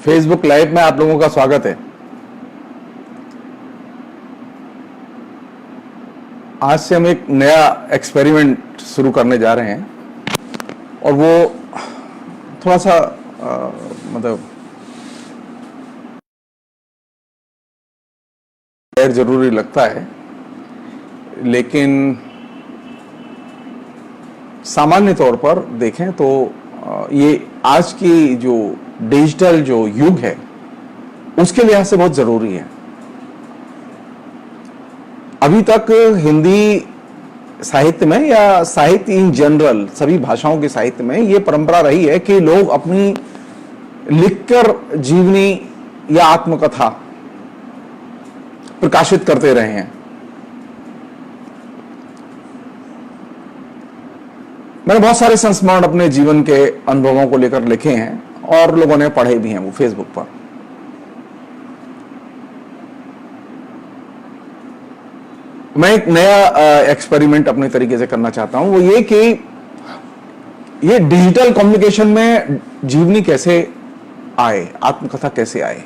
Facebook live में आप लोगों का स्वागत है। आज से हम एक नया एक्सपेरिमेंट शुरू करने जा रहे हैं और वो थोड़ा सा मतलब गैर जरूरी लगता है, लेकिन सामान्य तौर पर देखें तो ये आज की जो डिजिटल जो युग है उसके लिहाज से बहुत जरूरी है। अभी तक हिंदी साहित्य में या साहित्य इन जनरल सभी भाषाओं के साहित्य में ये परंपरा रही है कि लोग अपनी लिखकर जीवनी या आत्मकथा प्रकाशित करते रहे हैं। मैंने बहुत सारे संस्मरण अपने जीवन के अनुभवों को लेकर लिखे हैं और लोगों ने पढ़े भी हैं वो फेसबुक पर। मैं एक नया एक्सपेरिमेंट अपने तरीके से करना चाहता हूं, वो ये कि ये डिजिटल कम्युनिकेशन में जीवनी कैसे आए, आत्मकथा कैसे आए।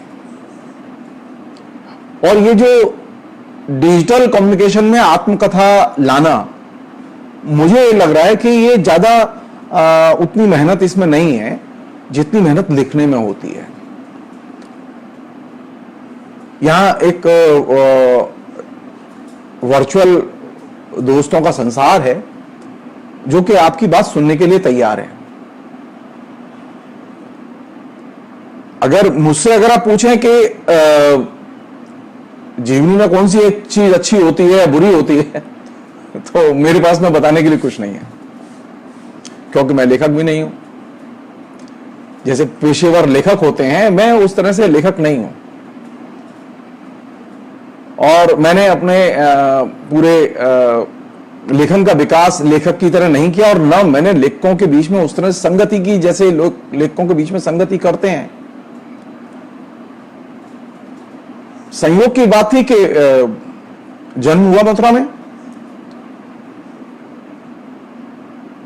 और ये जो डिजिटल कम्युनिकेशन में आत्मकथा लाना, मुझे लग रहा है कि ये ज्यादा उतनी मेहनत इसमें नहीं है जितनी मेहनत लिखने में होती है। यहां एक वर्चुअल दोस्तों का संसार है जो कि आपकी बात सुनने के लिए तैयार है। अगर मुझसे आप पूछें कि जीवनी में कौन सी एक चीज अच्छी होती है या बुरी होती है, तो मेरे पास में बताने के लिए कुछ नहीं है, क्योंकि मैं लेखक भी नहीं हूं। जैसे पेशेवर लेखक होते हैं, मैं उस तरह से लेखक नहीं हूं। और मैंने अपने पूरे लेखन का विकास लेखक की तरह नहीं किया, और न मैंने लेखकों के बीच में उस तरह से संगति की जैसे लोग लेखकों के बीच में संगति करते हैं। संयोग की बात थी कि जन्म हुआ मथुरा में,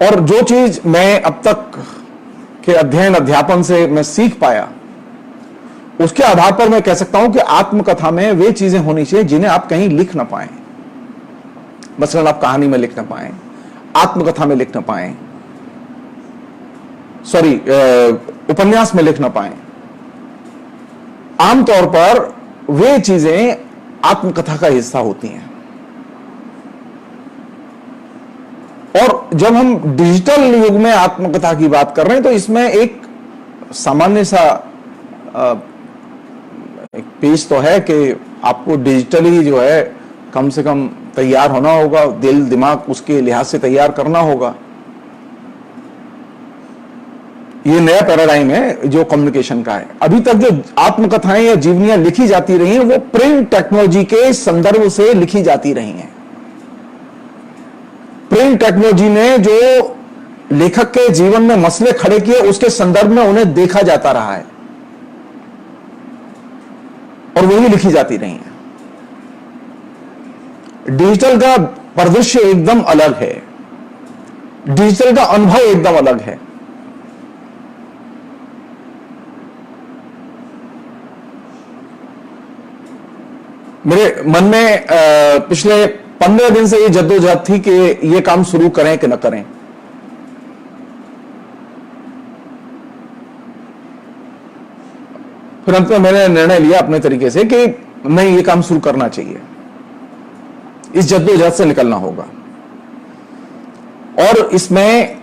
और जो चीज मैं अब तक के अध्ययन अध्यापन से मैं सीख पाया, उसके आधार पर मैं कह सकता हूं कि आत्मकथा में वे चीजें होनी चाहिए जिन्हें आप कहीं लिख ना पाए। मसलन आप कहानी में लिख ना पाए, आत्मकथा में लिख ना पाए, सॉरी उपन्यास में लिख ना पाए। आमतौर पर वे चीजें आत्मकथा का हिस्सा होती हैं। और जब हम डिजिटल युग में आत्मकथा की बात कर रहे हैं तो इसमें एक सामान्य सा एक पेज तो है कि आपको डिजिटली जो है कम से कम तैयार होना होगा, दिल दिमाग उसके लिहाज से तैयार करना होगा। ये नया पैराडाइम है जो कम्युनिकेशन का है। अभी तक जो आत्मकथाएं या जीवनियां लिखी जाती रही हैं वो प्रिंट टेक्नोलॉजी के संदर्भ से लिखी जाती रही हैं। प्रिंट टेक्नोलॉजी ने जो लेखक के जीवन में मसले खड़े किए उसके संदर्भ में उन्हें देखा जाता रहा है और वही लिखी जाती रही है। डिजिटल का परिदृश्य एकदम अलग है, डिजिटल का अनुभव एकदम अलग है। मेरे मन में पिछले 15 दिन से ये जद्दोजहद थी कि ये काम शुरू करें कि न करें। फिर अंत में मैंने निर्णय लिया अपने तरीके से कि नहीं, ये काम शुरू करना चाहिए, इस जद्दोजहद से निकलना होगा। और इसमें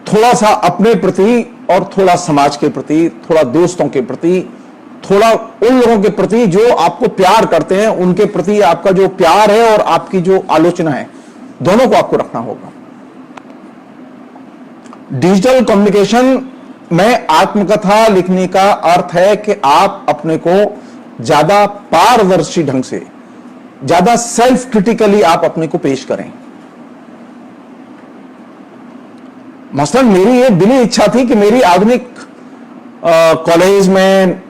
थोड़ा सा अपने प्रति और थोड़ा समाज के प्रति, थोड़ा दोस्तों के प्रति, थोड़ा उन लोगों के प्रति जो आपको प्यार करते हैं, उनके प्रति आपका जो प्यार है और आपकी जो आलोचना है, दोनों को आपको रखना होगा। डिजिटल कम्युनिकेशन में आत्मकथा लिखने का अर्थ है कि आप अपने को ज्यादा पारदर्शी ढंग से, ज्यादा सेल्फ क्रिटिकली आप अपने को पेश करें। मसलन मेरी ये दिली इच्छा थी कि मेरी आधुनिक कॉलेज में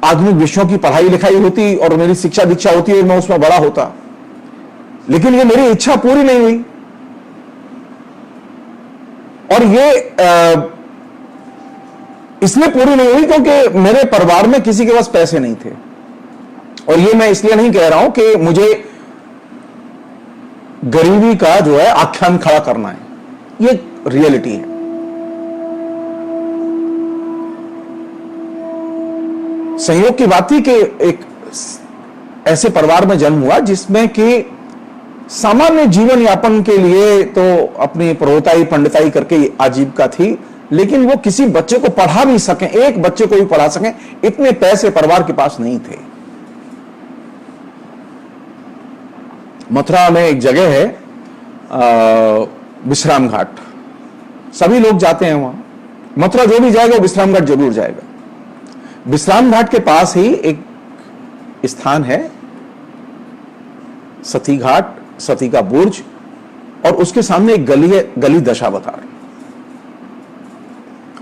आधुनिक विषयों की पढ़ाई लिखाई होती और मेरी शिक्षा दीक्षा होती और मैं उसमें बड़ा होता, लेकिन ये मेरी इच्छा पूरी नहीं हुई। और ये इसलिए पूरी नहीं हुई क्योंकि मेरे परिवार में किसी के पास पैसे नहीं थे। और ये मैं इसलिए नहीं कह रहा हूं कि मुझे गरीबी का जो है आख्यान खड़ा करना है, ये रियलिटी है। संयोग की बात थी कि एक ऐसे परिवार में जन्म हुआ जिसमें कि सामान्य जीवन यापन के लिए तो अपनी प्रौताई पंडिताई करके आजीविका थी, लेकिन वो किसी बच्चे को पढ़ा भी सकें, एक बच्चे को भी पढ़ा सकें, इतने पैसे परिवार के पास नहीं थे। मथुरा में एक जगह है विश्राम घाट, सभी लोग जाते हैं वहां। मथुरा जो भी जाएगा वो विश्राम घाट जरूर जाएगा। विश्राम घाट के पास ही एक स्थान है सती घाट, सती का बुर्ज, और उसके सामने एक गली है, गली दशावतार।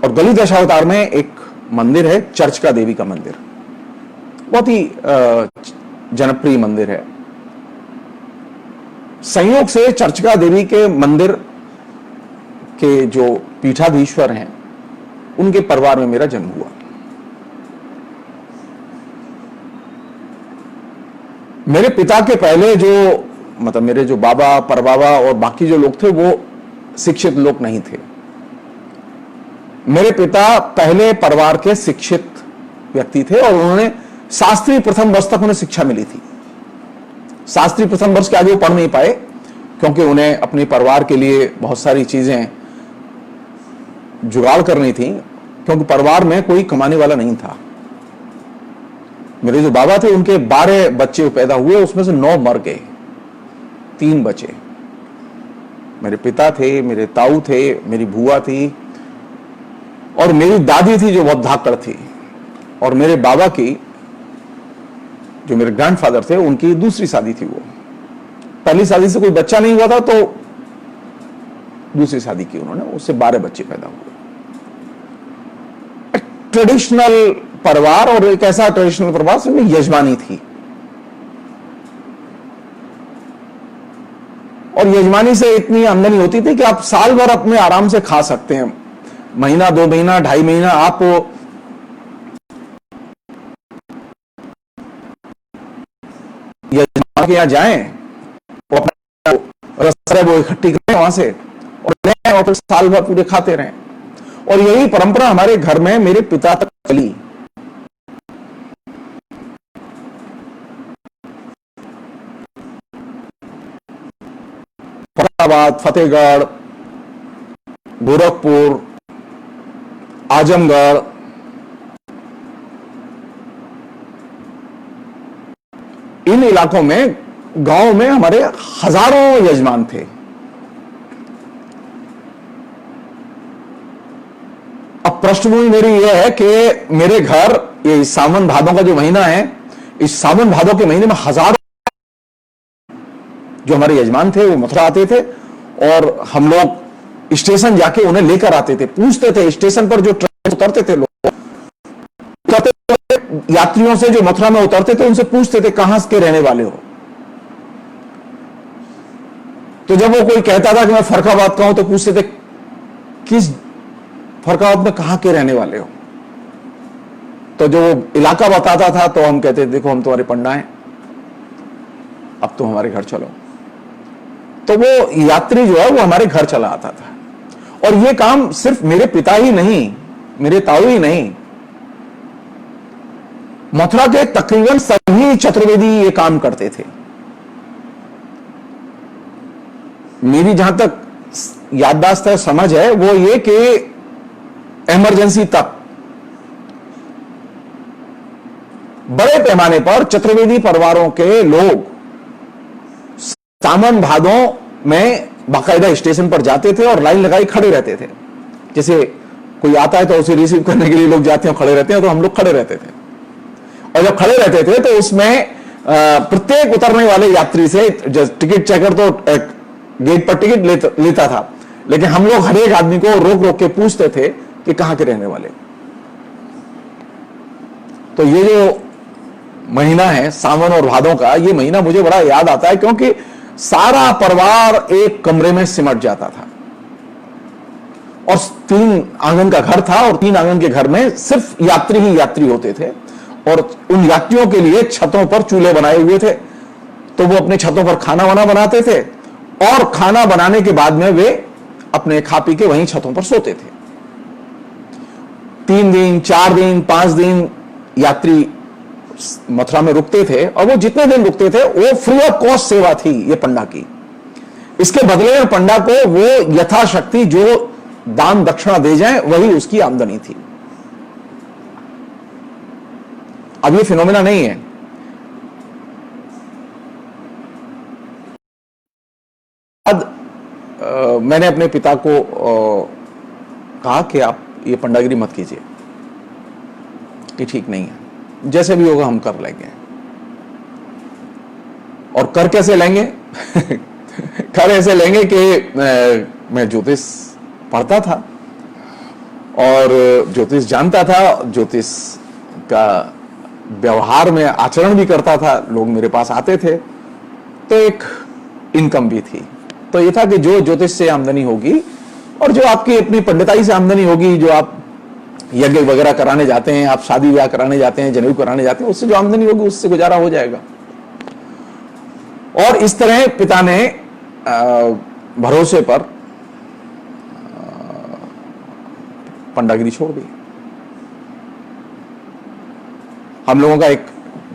और गली दशावतार में एक मंदिर है, चर्चिका देवी का मंदिर, बहुत ही जनप्रिय मंदिर है। संयोग से चर्चिका देवी के मंदिर के जो पीठाधीश्वर हैं, उनके परिवार में मेरा जन्म हुआ। मेरे पिता के पहले जो मतलब मेरे जो बाबा, परबाबा और बाकी जो लोग थे वो शिक्षित लोग नहीं थे। मेरे पिता पहले परिवार के शिक्षित व्यक्ति थे और उन्होंने शास्त्री प्रथम वर्ष तक उन्हें शिक्षा मिली थी। शास्त्री प्रथम वर्ष के आगे वो पढ़ नहीं पाए क्योंकि उन्हें अपने परिवार के लिए बहुत सारी चीजें जुगाड़ करनी थी, क्योंकि परिवार में कोई कमाने वाला नहीं था। मेरे जो बाबा थे उनके 12 बच्चे पैदा हुए, उसमें से 9 मर गए, 3 बचे। मेरे पिता थे, मेरे ताऊ थे, मेरी बुआ थी और मेरी दादी थी जो बहुत धाकड़ थी। और मेरे बाबा की, जो मेरे ग्रैंडफादर थे, उनकी दूसरी शादी थी। वो पहली शादी से कोई बच्चा नहीं हुआ था तो दूसरी शादी की उन्होंने, उससे 12 बच्चे पैदा हुए। ट्रेडिशनल परिवार, और एक ऐसा ट्रेडिशनल परिवार जिसमें यजमानी थी। और यजमानी से इतनी आमदनी होती थी कि आप साल भर अपने आराम से खा सकते हैं। महीना, 2 महीना, 2.5 महीना आप यजमान के यहां जाएं, वो अपना रस वो इकट्ठी करें वहां से और लें और फिर साल भर पूरे खाते रहें। और यही परंपरा हमारे घर में मेरे पिता तक चली। फतेहाबाद, फतेहगढ़, गोरखपुर, आजमगढ़, इन इलाकों में, गांव में हमारे हजारों यजमान थे। अब पृष्ठभूमि मेरी यह है कि मेरे घर, ये सावन भादों का जो महीना है, इस सावन भादों के महीने में हजारों जो हमारे यजमान थे वो मथुरा आते थे और हम लोग स्टेशन जाके उन्हें लेकर आते थे। पूछते थे स्टेशन पर, जो ट्रेन उतरते थे लोग, उतरते थे यात्रियों से जो मथुरा में उतरते थे, उनसे पूछते थे कहां के रहने वाले हो। तो जब वो कोई कहता था कि मैं फर्रुखाबाद का हूं, तो पूछते थे किस फर्रुखाबाद में कहां के रहने वाले हो। तो जो इलाका बताता था तो हम कहते देखो हम तुम्हारे पंडा हैं, अब तो हमारे घर चलो। तो वो यात्री जो है वो हमारे घर चला आता था। और ये काम सिर्फ मेरे पिता ही नहीं, मेरे ताऊ ही नहीं, मथुरा के तकरीबन सभी चतुर्वेदी ये काम करते थे। मेरी जहां तक याददाश्त है, समझ है, वो ये कि इमरजेंसी तक बड़े पैमाने पर चतुर्वेदी परिवारों के लोग सावन भादों में बाकायदा स्टेशन पर जाते थे और लाइन लगाई खड़े रहते थे। जैसे कोई आता है तो उसे रिसीव करने के लिए लोग जाते हैं, खड़े रहते हैं, तो हम लोग खड़े रहते थे। और जब खड़े रहते थे तो उसमें प्रत्येक उतरने वाले यात्री से टिकट चेकर तो गेट पर टिकट लेता था, लेकिन हम लोग हर एक आदमी को रोक रोक के पूछते थे कि कहां के रहने वाले। तो ये जो महीना है सावन और भादों का, ये महीना मुझे बड़ा याद आता है क्योंकि सारा परिवार एक कमरे में सिमट जाता था। और 3 आंगन का घर था और 3 आंगन के घर में सिर्फ यात्री ही यात्री होते थे और उन यात्रियों के लिए छतों पर चूल्हे बनाए हुए थे, तो वो अपने छतों पर खाना वाना बनाते थे और खाना बनाने के बाद में वे अपने खा पी के वहीं छतों पर सोते थे। 3 दिन, 4 दिन, 5 दिन यात्री मथुरा में रुकते थे और वो जितने दिन रुकते थे वो फ्री ऑफ कॉस्ट सेवा थी ये पंडा की। इसके बदले में पंडा को वो यथाशक्ति जो दान दक्षिणा दे जाए वही उसकी आमदनी थी। अब ये फिनोमेना नहीं है। मैंने अपने पिता को कहा कि आप ये पंडागिरी मत कीजिए, ये ठीक नहीं है, जैसे भी होगा हम कर लेंगे। और कर कैसे लेंगे? कर ऐसे लेंगे कि मैं ज्योतिष पढ़ता था और ज्योतिष जानता था, ज्योतिष का व्यवहार में आचरण भी करता था, लोग मेरे पास आते थे, तो एक इनकम भी थी। तो ये था कि जो ज्योतिष से आमदनी होगी और जो आपकी अपनी पंडिताई से आमदनी होगी, जो आप यज्ञ वगैरह कराने जाते हैं, आप शादी ब्याह कराने जाते हैं, जनेऊ कराने जाते हैं, उससे जो आमदनी होगी उससे गुजारा हो जाएगा। और इस तरह पिता ने भरोसे पर पंडागिरी छोड़ दी। हम लोगों का एक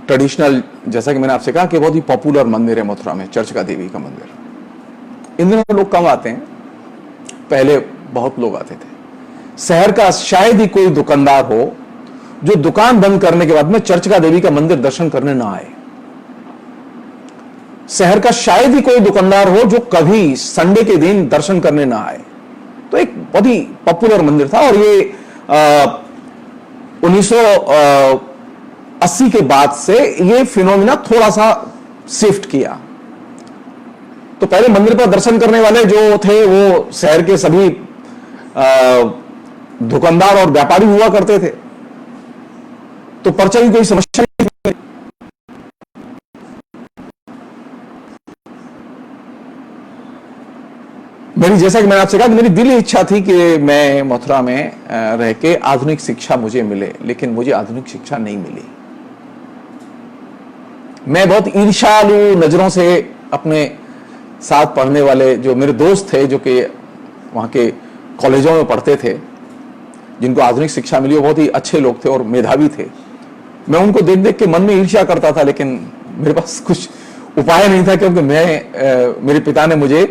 ट्रेडिशनल, जैसा कि मैंने आपसे कहा कि बहुत ही पॉपुलर मंदिर है मथुरा में, चर्चिका देवी का मंदिर। इन दिनों लोग कम आते हैं, पहले बहुत लोग आते थे। शहर का शायद ही कोई दुकानदार हो जो दुकान बंद करने के बाद में चर्चिका देवी का मंदिर दर्शन करने ना आए। शहर का शायद ही कोई दुकानदार हो जो कभी संडे के दिन दर्शन करने ना आए। तो एक बहुत ही पॉपुलर मंदिर था और ये 1980 के बाद से ये फिनोमिना थोड़ा सा शिफ्ट किया। तो पहले मंदिर पर दर्शन करने वाले जो थे वो शहर के सभी दुकानदार और व्यापारी हुआ करते थे, तो पर्चा की कोई समस्या नहीं थी। मेरी, जैसा कि मैंने आपसे कहा, मेरी दिली इच्छा थी कि मैं मथुरा में रह के आधुनिक शिक्षा मुझे मिले, लेकिन मुझे आधुनिक शिक्षा नहीं मिली। मैं बहुत ईर्ष्यालु नजरों से अपने साथ पढ़ने वाले जो मेरे दोस्त थे, जो कि वहाँ के कॉलेजों में पढ़ते थे, जिनको आधुनिक शिक्षा मिली, वो बहुत ही अच्छे लोग थे और मेधावी थे। मैं उनको देख देख के मन में ईर्ष्या करता था, लेकिन मेरे पास कुछ उपाय नहीं था, क्योंकि मेरे पिता ने मुझे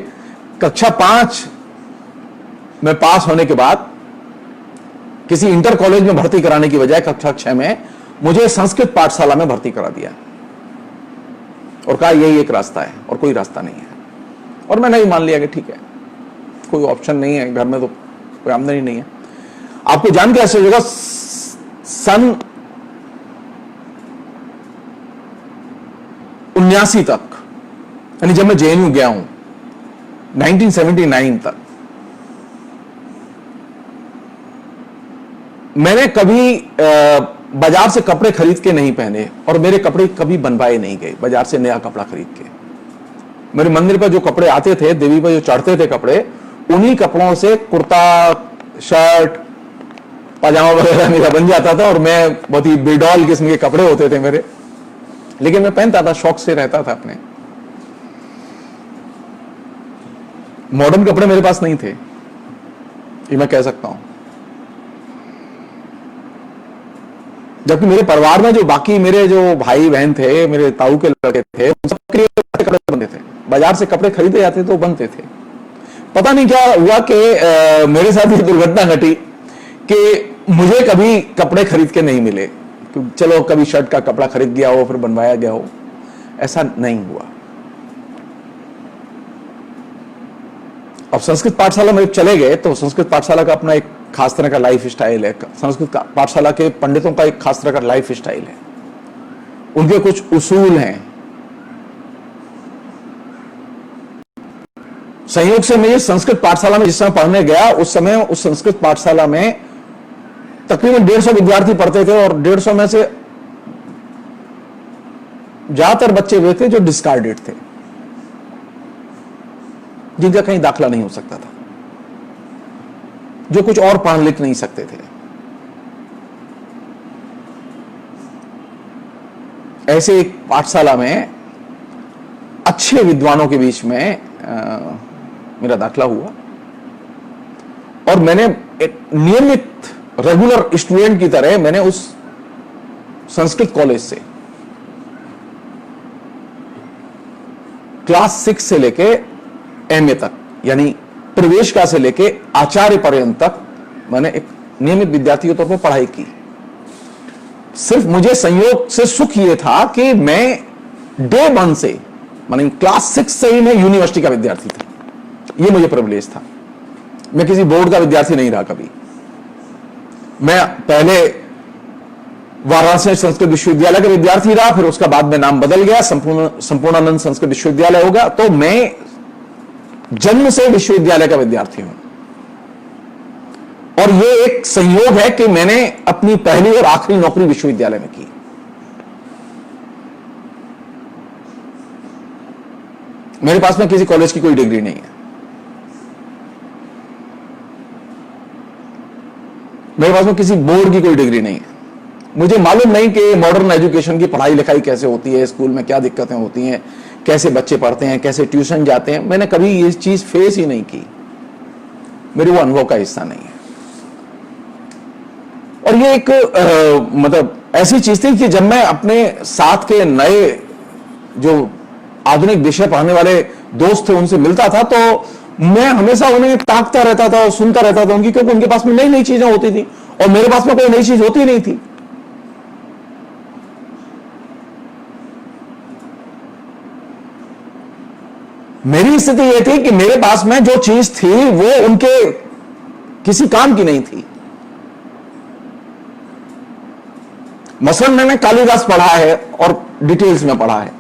कक्षा 5 में पास होने के बाद किसी इंटर कॉलेज में भर्ती कराने की बजाय कक्षा 6 में मुझे संस्कृत पाठशाला में भर्ती करा दिया और कहा यही एक रास्ता है और कोई रास्ता नहीं है। और मैंने ही मान लिया कि ठीक है, कोई ऑप्शन नहीं है, घर में तो कोई आमदनी नहीं है। आपको जान के ऐसे होगा, सन 79 तक, यानी जब मैं जेएनयू गया हूं 1979 तक, मैंने कभी बाजार से कपड़े खरीद के नहीं पहने और मेरे कपड़े कभी बनवाए नहीं गए बाजार से नया कपड़ा खरीद के। मेरे मंदिर पर जो कपड़े आते थे, देवी पर जो चढ़ते थे कपड़े, उन्हीं कपड़ों से कुर्ता, शर्ट, पाजामा वगैरह मेरा बन जाता था और मैं बहुत ही बेडॉल किस्म के कपड़े होते थे मेरे, लेकिन मैं पहनता था, शौक से रहता था अपने। मॉडर्न कपड़े मेरे पास नहीं थे, ये मैं कह सकता हूं। जबकि मेरे परिवार में जो बाकी मेरे जो भाई बहन थे, मेरे ताऊ के लड़के थे, उन सबके लिए कपड़े बनते थे, बाजार से कपड़े खरीदे जाते थे, वो बनते थे। पता नहीं क्या हुआ कि मेरे साथ ये दुर्घटना घटी कि मुझे कभी कपड़े खरीद के नहीं मिले। चलो कभी शर्ट का कपड़ा खरीद गया हो, फिर बनवाया गया हो, ऐसा नहीं हुआ। अब संस्कृत पाठशाला में चले गए तो संस्कृत पाठशाला का अपना एक खास तरह का लाइफ स्टाइल है। संस्कृत पाठशाला के पंडितों का एक खास तरह का लाइफ स्टाइल है, उनके कुछ उसूल हैं। संयोग से मैं संस्कृत पाठशाला में जिस समय पढ़ने गया, उस समय उस संस्कृत पाठशाला में तकरीबन 150 विद्यार्थी पढ़ते थे और 150 में से ज्यादातर बच्चे वे थे जो डिस्कार्डेड थे, जिनका कहीं दाखला नहीं हो सकता था। जो कुछ और पढ़ लिख नहीं सकते थे। ऐसे एक पाठशाला में अच्छे विद्वानों के बीच में मेरा दाखला हुआ और मैंने एक नियमित रेगुलर स्टूडेंट की तरह मैंने उस संस्कृत कॉलेज से क्लास 6 से लेके एमए तक, यानी प्रवेशिका से लेके आचार्य पर्यंत तक मैंने एक नियमित विद्यार्थी के तौर पर पढ़ाई की। सिर्फ मुझे संयोग से सुख यह था कि मैं डे 1 से, माने क्लास 6 से ही मैं यूनिवर्सिटी का विद्यार्थी था। यह मुझे प्रिविलेज था। मैं किसी बोर्ड का विद्यार्थी नहीं रहा कभी। मैं पहले वाराणसी संस्कृत विश्वविद्यालय का विद्यार्थी रहा, फिर उसका बाद में नाम बदल गया, संपूर्णानंद संस्कृत विश्वविद्यालय हो गया। तो मैं जन्म से विश्वविद्यालय का विद्यार्थी हूं और यह एक संयोग है कि मैंने अपनी पहली और आखिरी नौकरी विश्वविद्यालय में की। मेरे पास में किसी कॉलेज की कोई डिग्री नहीं है। मेरे पास में किसी बोर्ड की कोई डिग्री नहीं है। मुझे मालूम नहीं कि मॉडर्न एजुकेशन की पढ़ाई लिखाई कैसे होती है, स्कूल में क्या दिक्कतें होती हैं, कैसे बच्चे पढ़ते हैं, कैसे ट्यूशन जाते हैं। मैंने कभी ये चीज फेस ही नहीं की। मेरे वो अनुभव का हिस्सा नहीं है। और ये एक मतलब ऐसी चीज थी कि जब मैं अपने साथ के नए जो आधुनिक विषय पढ़ने वाले दोस्त थे उनसे मिलता था तो मैं हमेशा उन्हें ताकता रहता था और सुनता रहता था उनकी, क्योंकि उनके पास में नई नई चीजें होती थी और मेरे पास में कोई नई चीज होती नहीं थी। मेरी स्थिति यह थी कि मेरे पास में जो चीज थी वो उनके किसी काम की नहीं थी। मसलन मैंने कालिदास पढ़ा है और डिटेल्स में पढ़ा है।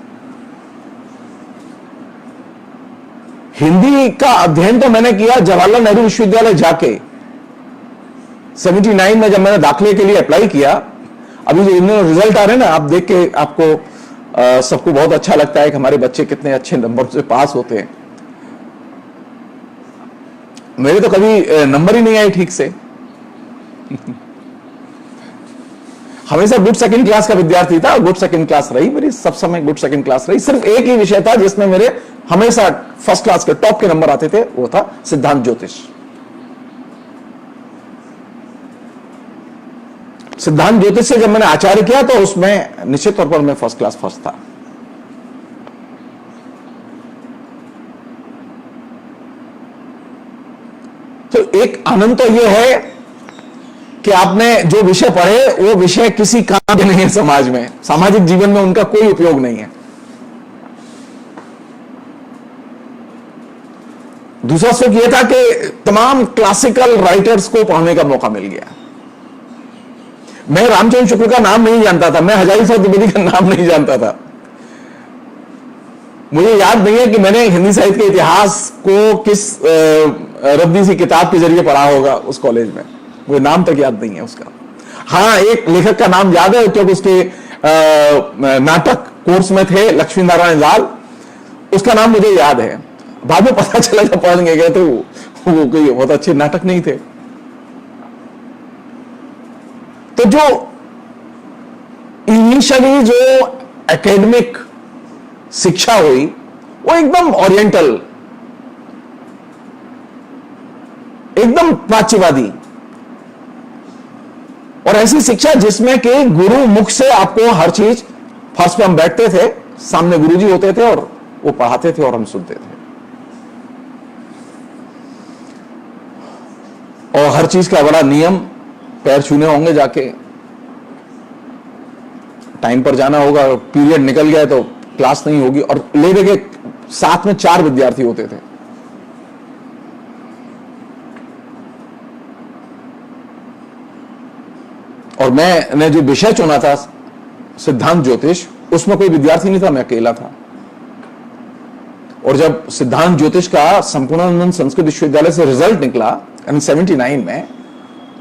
हिंदी का अध्ययन तो मैंने किया जवाहरलाल नेहरू विश्वविद्यालय जाके 79 में जब मैंने दाखिले के लिए अप्लाई किया। अभी जो इनमें रिजल्ट आ रहे हैं ना, आप देख के आपको सबको बहुत अच्छा लगता है कि हमारे बच्चे कितने अच्छे नंबर से पास होते हैं। मेरे तो कभी नंबर ही नहीं आए ठीक से। हमेशा गुड सेकंड क्लास का विद्यार्थी था। गुड सेकंड क्लास रही मेरी, सब समय गुड सेकंड क्लास रही। सिर्फ एक ही विषय था जिसमें मेरे हमेशा फर्स्ट क्लास के टॉप के नंबर आते थे, वो था सिद्धांत ज्योतिष। सिद्धांत ज्योतिष से जब मैंने आचार्य किया तो उसमें निश्चित तौर पर मैं फर्स्ट क्लास फर्स्ट था। तो एक आनंद तो यह है कि आपने जो विषय पढ़े वो विषय किसी काम के नहीं है समाज में, सामाजिक जीवन में उनका कोई उपयोग नहीं है। दूसरा सुख यह था कि तमाम क्लासिकल राइटर्स को पढ़ने का मौका मिल गया। मैं रामचंद्र शुक्ल का नाम नहीं जानता था, मैं हजारी साहब द्विवेदी का नाम नहीं जानता था। मुझे याद नहीं है कि मैंने हिंदी साहित्य के इतिहास को किस रद्दी सी किताब के जरिए पढ़ा होगा उस कॉलेज में। मुझे नाम तक याद नहीं है उसका। हाँ, एक लेखक का नाम याद है क्योंकि उसके नाटक कोर्स में थे लक्ष्मी नारायण लाल, उसका नाम मुझे याद है। बाद में पता चला जब पढ़ने गए थे वो कोई बहुत अच्छे नाटक नहीं थे। तो जो इनिशियली जो एकेडमिक शिक्षा हुई वो एकदम ओरिएंटल, एकदम प्राच्यवादी, और ऐसी शिक्षा जिसमें कि गुरु मुख से आपको हर चीज, फर्श पे हम बैठते थे, सामने गुरुजी होते थे और वो पढ़ाते थे और हम सुनते थे, और हर चीज का बड़ा नियम, पैर छूने होंगे, जाके टाइम पर जाना होगा, पीरियड निकल गया तो क्लास नहीं होगी, और ले दे के साथ में 4 विद्यार्थी होते थे। और मैंने जो विषय चुना था सिद्धांत ज्योतिष, उसमें कोई विद्यार्थी नहीं था, मैं अकेला था। और जब सिद्धांत ज्योतिष का संपूर्णानंद संस्कृत विश्वविद्यालय से रिजल्ट निकला 79 में,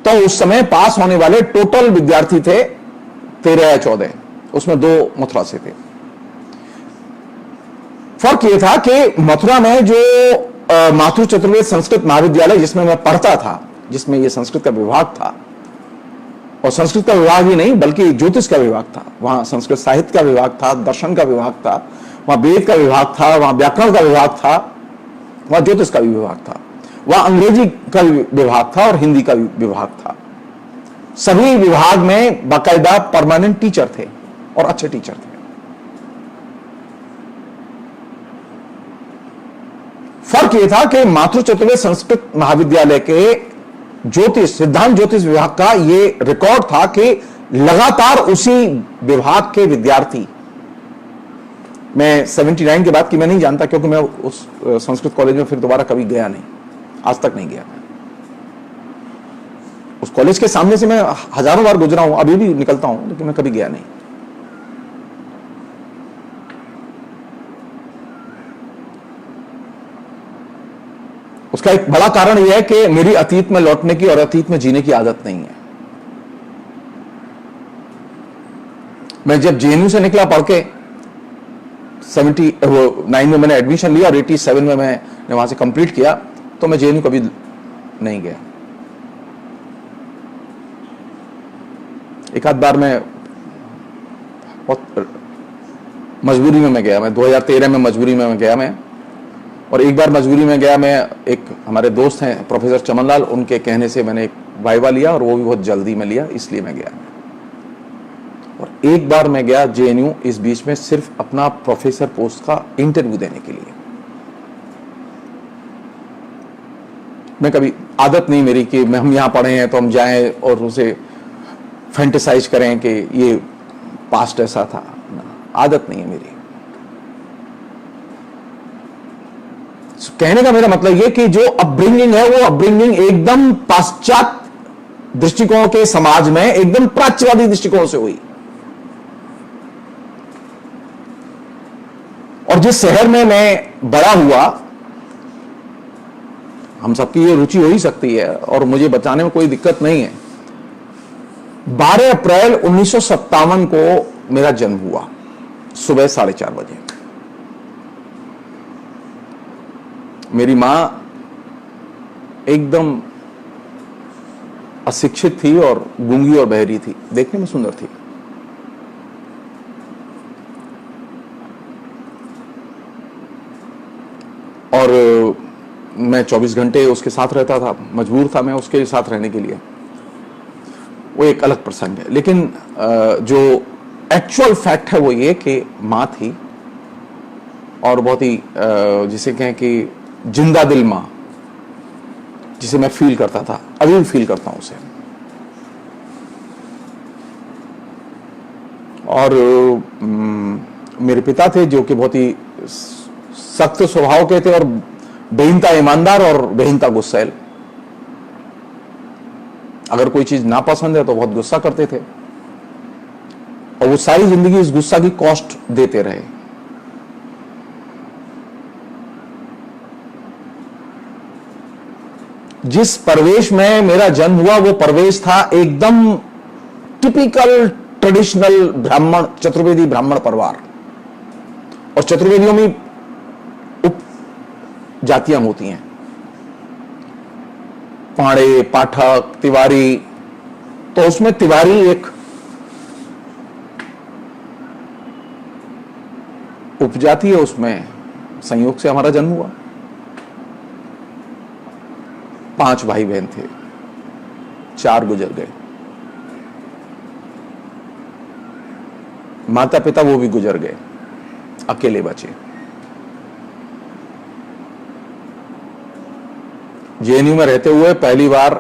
तो उस समय पास होने वाले टोटल विद्यार्थी थे 13 या 14, उसमें 2 मथुरा से थे। फर्क यह था कि मथुरा में जो माथुर चतुर्वेद संस्कृत महाविद्यालय जिसमें मैं पढ़ता था, जिसमें ये संस्कृत का विभाग था, और संस्कृत का विभाग ही नहीं बल्कि ज्योतिष का विभाग था। वहां संस्कृत साहित्य का विभाग था, दर्शन का विभाग था, वहां वेद का विभाग था, वहां व्याकरण का विभाग था, वहां ज्योतिष का भी विभाग था, वहां अंग्रेजी का विभाग था और हिंदी का भी विभाग था। सभी विभाग में बाकायदा परमानेंट टीचर थे और अच्छे टीचर थे। फर्क यह था कि माथुर चतुर्वेद संस्कृत महाविद्यालय के ज्योतिष सिद्धांत ज्योतिष विभाग का यह रिकॉर्ड था कि लगातार उसी विभाग के विद्यार्थी, मैं 79 के बाद की मैं नहीं जानता क्योंकि मैं उस संस्कृत कॉलेज में फिर दोबारा कभी गया नहीं, आज तक नहीं गया। उस कॉलेज के सामने से मैं हजारों बार गुजरा हूं, अभी भी निकलता हूं, लेकिन मैं कभी गया नहीं। उसका एक बड़ा कारण यह है कि मेरी अतीत में लौटने की और अतीत में जीने की आदत नहीं है। मैं जब जेएनयू से निकला पढ़ के 79 में मैंने एडमिशन लिया और 87 में मैंने वहां से कंप्लीट किया, तो मैं जेएनयू कभी नहीं गया। एक आध बार मैं बहुत मजबूरी में मैं गया, मैं 2013 में मजबूरी में मैं गया मैं, और एक बार मजबूरी में गया मैं, एक हमारे दोस्त हैं प्रोफेसर चमनलाल, उनके कहने से मैंने एक वाइवा लिया और वो भी बहुत जल्दी में लिया, इसलिए मैं गया। और एक बार मैं गया जेएनयू इस बीच में सिर्फ अपना प्रोफेसर पोस्ट का इंटरव्यू देने के लिए। मैं कभी आदत नहीं मेरी कि हम यहां पढ़े हैं तो हम जाएं और उसे फैंटेसाइज करें कि ये पास्ट ऐसा था, आदत नहीं है मेरी। कहने का मेरा मतलब यह कि जो अपब्रिंगिंग है वो अपब्रिंगिंग एकदम पाश्चात्य दृष्टिकोण के समाज में एकदम प्राच्यवादी दृष्टिकोण से हुई। और जिस शहर में मैं बड़ा हुआ, हम सबकी ये रुचि हो ही सकती है और मुझे बताने में कोई दिक्कत नहीं है, 12 अप्रैल 1957 को मेरा जन्म हुआ, सुबह 4:30 बजे। मेरी मां एकदम अशिक्षित थी और गूंगी और बहरी थी, देखने में सुंदर थी। और मैं 24 घंटे उसके साथ रहता था, मजबूर था मैं उसके साथ रहने के लिए, वो एक अलग प्रसंग है। लेकिन जो एक्चुअल फैक्ट है वो ये कि मां थी और बहुत ही जिसे कहें कि जिंदा दिल मां, जिसे मैं फील करता था, अभी भी फील करता हूं उसे। और मेरे पिता थे जो कि बहुत ही सख्त स्वभाव के थे और बेहिंता ईमानदार और बेहिंता गुस्सैल। अगर कोई चीज नापसंद है तो बहुत गुस्सा करते थे और वो सारी जिंदगी इस गुस्सा की कॉस्ट देते रहे। जिस परिवेश में मेरा जन्म हुआ वो परिवेश था एकदम टिपिकल ट्रेडिशनल ब्राह्मण, चतुर्वेदी ब्राह्मण परिवार। और चतुर्वेदियों में उप जातियां होती हैं, पाड़े, पाठक, तिवारी। तो उसमें तिवारी एक उपजाति है, उसमें संयोग से हमारा जन्म हुआ। 5 भाई बहन थे, 4 गुजर गए, माता पिता वो भी गुजर गए, अकेले बचे। जेएनयू में रहते हुए पहली बार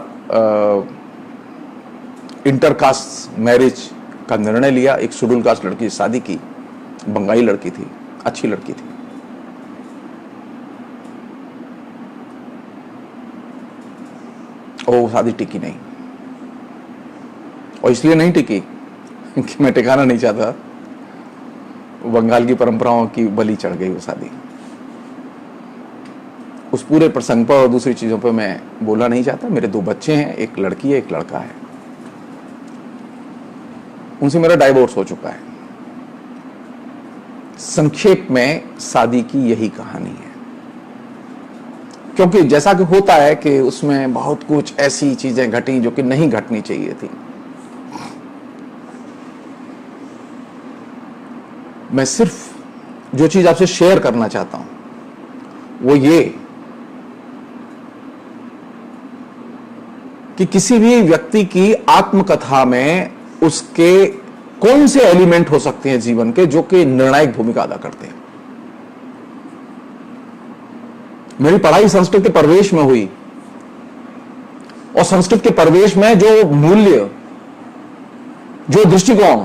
इंटरकास्ट मैरिज का निर्णय लिया। एक शेड्यूल कास्ट लड़की से शादी की, बंगाली लड़की थी, अच्छी लड़की थी। और वो शादी टिकी नहीं, और इसलिए नहीं टिकी कि मैं टिकाना नहीं चाहता, बंगाल की परंपराओं की बलि चढ़ गई वो शादी। उस पूरे प्रसंग पर और दूसरी चीजों पर मैं बोलना नहीं चाहता। मेरे 2 बच्चे हैं, एक लड़की है, एक लड़का है। उनसे मेरा डाइवोर्स हो चुका है। संक्षेप में शादी की यही कहानी है। क्योंकि जैसा कि होता है कि उसमें बहुत कुछ ऐसी चीजें घटी जो कि नहीं घटनी चाहिए थी। मैं सिर्फ जो चीज आपसे शेयर करना चाहता हूं वो ये कि किसी भी व्यक्ति की आत्मकथा में उसके कौन से एलिमेंट हो सकते हैं जीवन के जो कि निर्णायक भूमिका अदा करते हैं। मेरी पढ़ाई संस्कृत के परिवेश में हुई और संस्कृत के परिवेश में जो मूल्य, जो दृष्टिकोण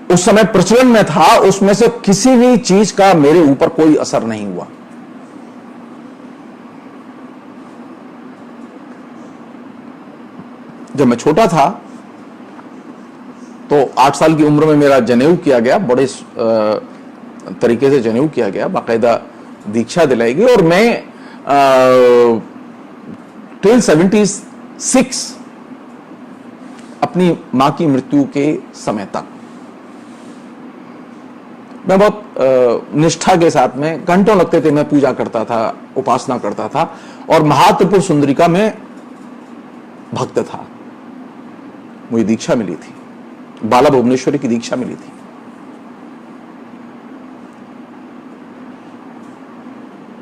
उस समय प्रचलन में था, उसमें से किसी भी चीज का मेरे ऊपर कोई असर नहीं हुआ। जब मैं छोटा था तो 8 साल की उम्र में मेरा जनेऊ किया गया, बड़े तरीके से जनेऊ किया गया, बाकायदा दीक्षा दिलाई गई और मैं टिल 76 अपनी मां की मृत्यु के समय तक मैं बहुत निष्ठा के साथ में, घंटों लगते थे, मैं पूजा करता था, उपासना करता था और महात्रिपुर सुंदरी का मैं भक्त था। मुझे दीक्षा मिली थी, बाला भुवनेश्वरी की दीक्षा मिली थी।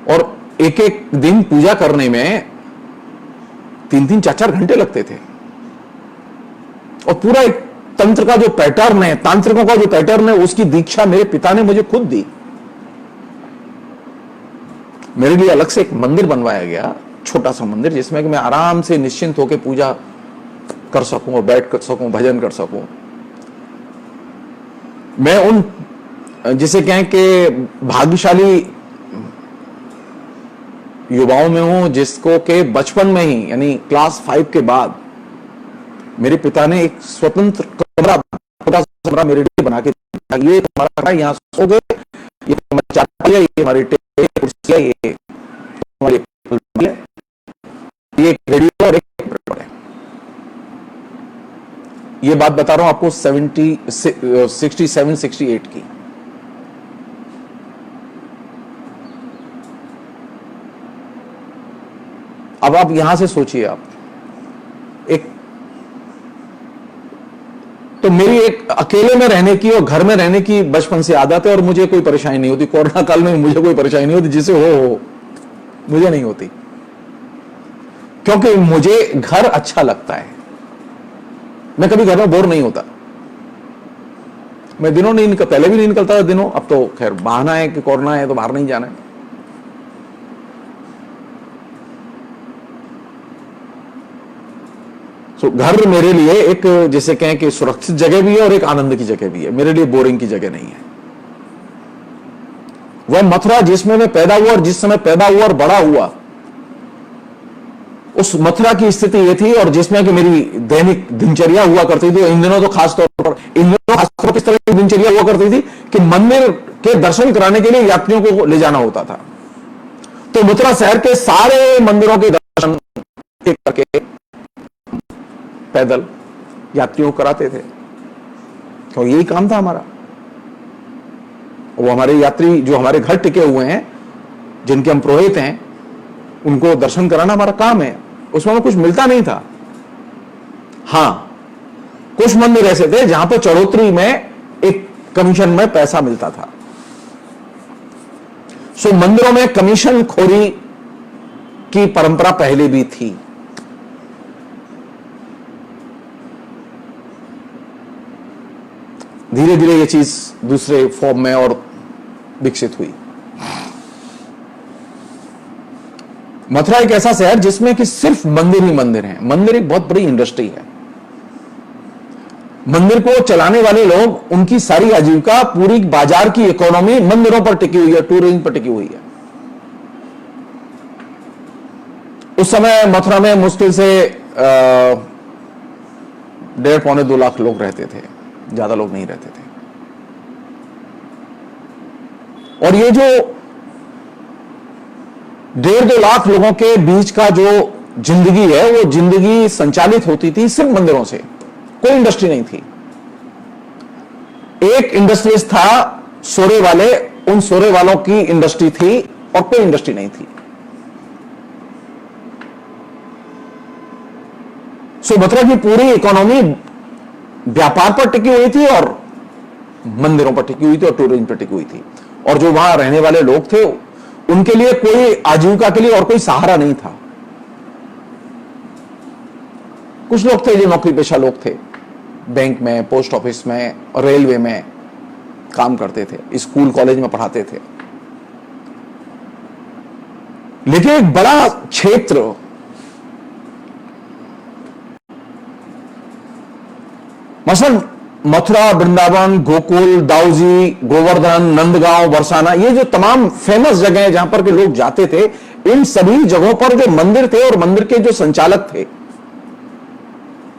और एक एक दिन पूजा करने में 3-3, 4-4 घंटे लगते थे और पूरा एक तंत्र का जो पैटर्न है, तांत्रिकों का जो पैटर्न है, उसकी दीक्षा मेरे पिता ने मुझे खुद दी। मेरे लिए अलग से एक मंदिर बनवाया गया, छोटा सा मंदिर, जिसमें कि मैं आराम से निश्चिंत होकर पूजा कर सकूं और बैठ कर सकूं, भजन कर सकूं। मैं उन, जिसे कहें कि भाग्यशाली युवाओं में हूं जिसको के बचपन में ही, यानी क्लास 5 के बाद मेरे पिता ने एक स्वतंत्र कमरा मेरे लिए बना के दिया। ये हमारा, यहाँ सो गए, ये हमारी चारपाई है, ये हमारी कुर्सी है, ये हमारी ये रेडियो और एक कंप्यूटर है। ये बात बता रहा हूं आपको 67-68 की। अब आप यहां से सोचिए, आप एक, तो मेरी एक अकेले में रहने की और घर में रहने की बचपन से आदत है और मुझे कोई परेशानी नहीं होती। कोरोना काल में मुझे कोई परेशानी नहीं होती, जिसे हो मुझे नहीं होती, क्योंकि मुझे घर अच्छा लगता है। मैं कभी घर में बोर नहीं होता। मैं दिनों नहीं निकल, पहले भी नहीं निकलता था दिनों, अब तो खैर बहाना है कि कोरोना है तो बाहर नहीं जाना है। तो घर मेरे लिए एक, जैसे कहें कि सुरक्षित जगह भी है और एक आनंद की जगह भी है। मेरे लिए बोरिंग की जगह नहीं है। वह मथुरा जिसमें मैं पैदा हुआ और जिस समय पैदा हुआ और बड़ा हुआ, उस मथुरा की स्थिति यह थी, और जिसमें कि मेरी दैनिक दिनचर्या हुआ करती थी। इन दिनों तो खासतौर पर, किस तरह की दिनचर्या हुआ करती थी कि मंदिर के दर्शन कराने के लिए यात्रियों को ले जाना होता था। तो मथुरा शहर के सारे मंदिरों के दर्शन करके पैदल यात्रियों को कराते थे, तो यही काम था हमारा। वो हमारे यात्री जो हमारे घर टिके हुए हैं, जिनके हम पुरोहित हैं, उनको दर्शन कराना हमारा काम है। उसमें हमें कुछ मिलता नहीं था। हां, कुछ मंदिर ऐसे थे जहां पर चढ़ोतरी में एक कमीशन में पैसा मिलता था। सो मंदिरों में कमीशन खोरी की परंपरा पहले भी थी। धीरे धीरे ये चीज दूसरे फॉर्म में और विकसित हुई। मथुरा एक ऐसा शहर जिसमें कि सिर्फ मंदिर ही मंदिर हैं। मंदिर एक बहुत बड़ी इंडस्ट्री है। मंदिर को चलाने वाले लोग, उनकी सारी आजीविका, पूरी बाजार की इकोनॉमी मंदिरों पर टिकी हुई है, टूरिज्म पर टिकी हुई है। उस समय मथुरा में मुश्किल से 1.5-2 लाख लोग रहते थे, ज्यादा लोग नहीं रहते थे। और ये जो 1.5-2 लाख लोगों के बीच का जो जिंदगी है, वो जिंदगी संचालित होती थी सिर्फ मंदिरों से। कोई इंडस्ट्री नहीं थी। एक इंडस्ट्रीज था सोरे वाले, उन सोरे वालों की इंडस्ट्री थी और कोई इंडस्ट्री नहीं थी। सो मथुरा की पूरी इकोनॉमी व्यापार पर टिकी हुई थी और मंदिरों पर टिकी हुई थी और टूरिज्म पर टिकी हुई थी। और जो वहां रहने वाले लोग थे उनके लिए कोई आजीविका के लिए और कोई सहारा नहीं था। कुछ लोग थे जो नौकरी पेशा लोग थे, बैंक में, पोस्ट ऑफिस में, रेलवे में काम करते थे, स्कूल कॉलेज में पढ़ाते थे। लेकिन एक बड़ा क्षेत्र मसलन मथुरा, वृंदावन, गोकुल, दाऊजी, गोवर्धन, नंदगांव, बरसाना, ये जो तमाम फेमस जगह हैं जहां पर के लोग जाते थे, इन सभी जगहों पर जो मंदिर थे और मंदिर के जो संचालक थे,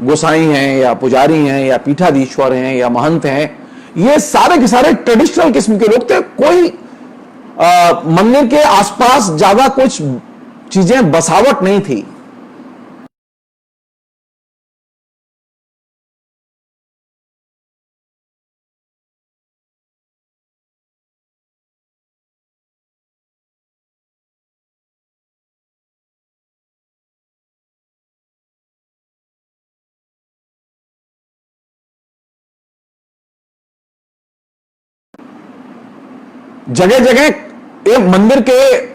गोसाई हैं या पुजारी हैं या पीठाधीश्वर हैं या महंत हैं, ये सारे के सारे ट्रेडिशनल किस्म के लोग थे। कोई मंदिर के आसपास ज्यादा कुछ चीजें बसावट नहीं थी। जगह जगह एक मंदिर के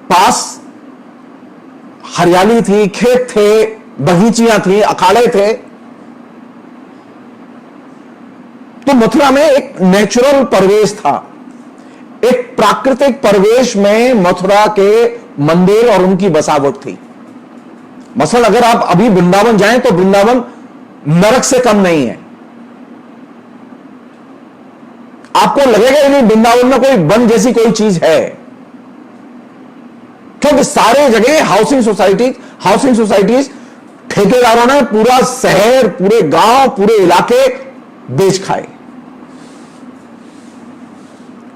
पास हरियाली थी, खेत थे, बगीचियां थी, अखाड़े थे। तो मथुरा में एक नेचुरल परिवेश था, एक प्राकृतिक परिवेश में मथुरा के मंदिर और उनकी बसावट थी। मसलन अगर आप अभी वृंदावन जाएं तो वृंदावन नरक से कम नहीं है। आपको लगेगा ही नहीं वृंदावन में कोई वन जैसी कोई चीज है, क्योंकि सारे जगह हाउसिंग सोसाइटीज ठेकेदारों ने पूरा शहर, पूरे गांव, पूरे इलाके बेच खाए।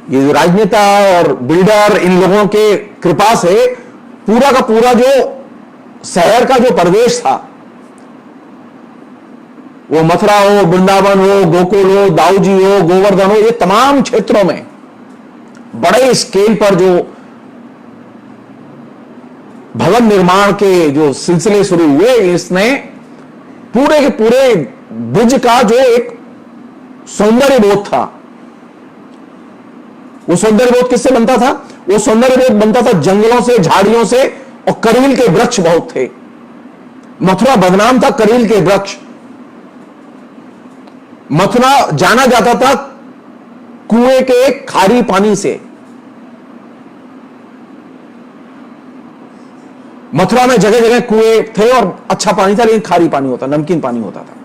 ये जो राजनेता और बिल्डर, इन लोगों के कृपा से पूरा का पूरा जो शहर का जो परिवेश था, वो मथुरा हो, वृंदावन हो, गोकुल हो, दाऊजी हो, गोवर्धन हो, ये तमाम क्षेत्रों में बड़े स्केल पर जो भवन निर्माण के जो सिलसिले शुरू हुए, इसने पूरे के पूरे ब्रिज का जो एक सौंदर्य बोध था, वो सौंदर्य बोध किससे बनता था? वो सौंदर्य बोध बनता था जंगलों से, झाड़ियों से, और करील के वृक्ष बहुत थे। मथुरा बदनाम था करील के वृक्ष। मथुरा जाना जाता था कुएं के खारी पानी से। मथुरा में जगह जगह कुएं थे और अच्छा पानी था, लेकिन खारी पानी होता, नमकीन पानी होता था।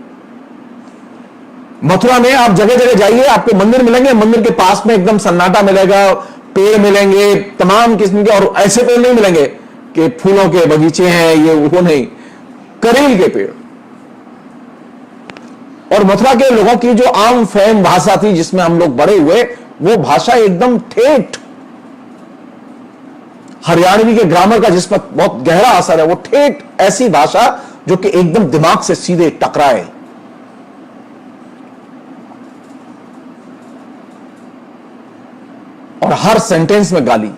मथुरा में आप जगह जगह जाइए, आपको मंदिर मिलेंगे, मंदिर के पास में एकदम सन्नाटा मिलेगा, पेड़ मिलेंगे तमाम किस्म के, और ऐसे पेड़ नहीं मिलेंगे कि फूलों के बगीचे हैं, ये वो नहीं, करील के पेड़। और मथुरा के लोगों की जो आम फहम भाषा थी जिसमें हम लोग बड़े हुए, वो भाषा एकदम ठेठ, हरियाणवी के ग्रामर का जिस पर बहुत गहरा असर है, वो ठेठ ऐसी भाषा जो कि एकदम दिमाग से सीधे टकराए। और हर सेंटेंस में गाली।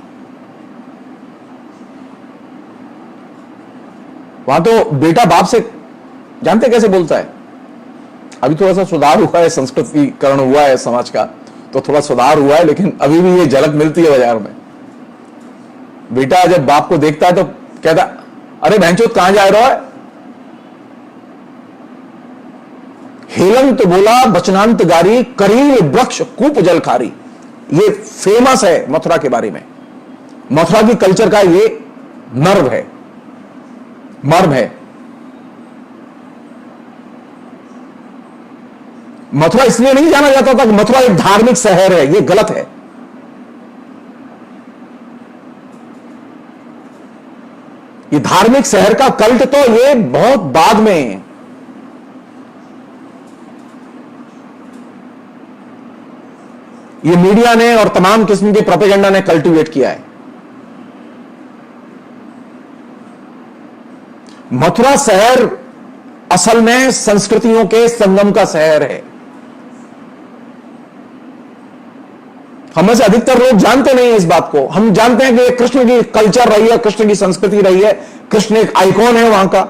वहां तो बेटा बाप से जानते कैसे बोलता है? अभी थोड़ा सा सुधार हुआ है, संस्कृतिकरण हुआ है समाज का, तो थोड़ा सुधार हुआ है, लेकिन अभी भी ये झलक मिलती है बाजार में। बेटा जब बाप को देखता है तो कहता, अरे बहनचोद कहां जा रहा है? हेलंत बोला बचनांत गारी, करील वृक्ष कूप जल खारी। ये फेमस है मथुरा के बारे में। मथुरा की कल्चर का ये मर्म है। मथुरा इसलिए नहीं जाना जाता था कि मथुरा एक धार्मिक शहर है, ये गलत है। ये धार्मिक शहर का कल्ट तो ये बहुत बाद में, ये मीडिया ने और तमाम किस्म के प्रोपेगेंडा ने कल्टीवेट किया है। मथुरा शहर असल में संस्कृतियों के संगम का शहर है। हम में से अधिकतर लोग जानते नहीं इस बात को। हम जानते हैं कि कृष्ण की कल्चर रही है, कृष्ण की संस्कृति रही है, कृष्ण एक आइकॉन है वहां का,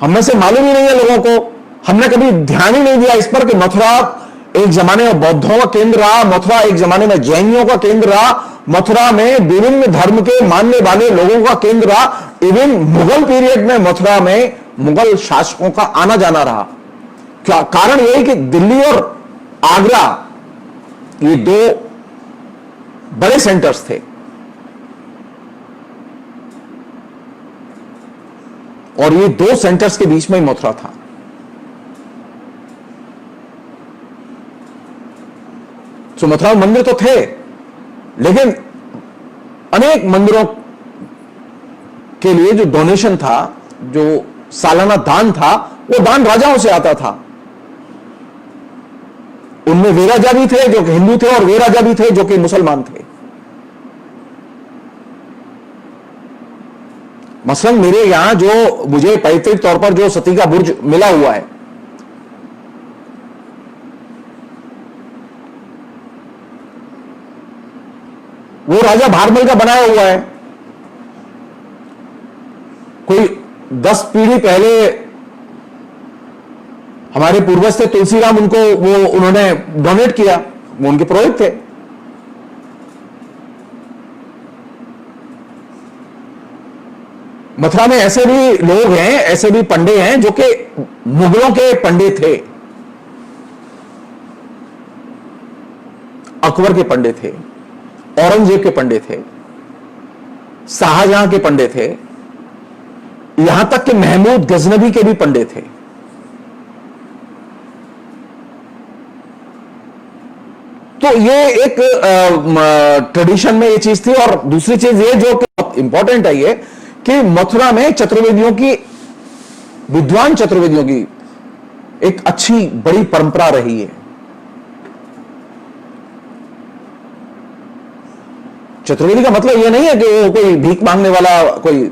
हम में से मालूम ही नहीं है लोगों को, हमने कभी ध्यान ही नहीं दिया इस पर कि मथुरा एक जमाने में बौद्धों का केंद्र रहा, मथुरा एक जमाने में जैनियों का केंद्र रहा, मथुरा में विभिन्न धर्म के मानने वाले लोगों का केंद्र रहा। इवन मुगल पीरियड में मथुरा में मुगल शासकों का आना जाना रहा। क्या कारण यह है कि दिल्ली और आगरा ये दो बड़े सेंटर्स थे और ये दो सेंटर्स के बीच में ही मथुरा था। तो मथुरा में मंदिर तो थे, लेकिन अनेक मंदिरों के लिए जो डोनेशन था, जो सालाना दान था, वो दान राजाओं से आता था। उनमें वे राजा भी थे जो कि हिंदू थे और वे राजा भी थे जो कि मुसलमान थे। मसलन मेरे यहां जो मुझे पैतृक तौर पर जो सती का बुर्ज मिला हुआ है, वो राजा भारमल का बनाया हुआ है। कोई 10 पीढ़ी पहले हमारे पूर्वज थे तुलसीराम, उनको वो उन्होंने डोनेट किया, वो उनके पुरोहित थे। मथुरा में ऐसे भी लोग हैं, ऐसे भी पंडे हैं जो कि मुगलों के पंडे थे, अकबर के पंडे थे, औरंगजेब के पंडे थे, शाहजहां के पंडे थे, यहां तक कि महमूद गजनवी के भी पंडे थे। तो ये एक ट्रेडिशन में ये चीज थी। और दूसरी चीज ये जो बहुत इंपॉर्टेंट है, ये कि मथुरा में चतुर्वेदियों की, विद्वान चतुर्वेदियों की एक अच्छी बड़ी परंपरा रही है। चतुर्वेदी का मतलब यह नहीं है कि वो कोई भीख मांगने वाला कोई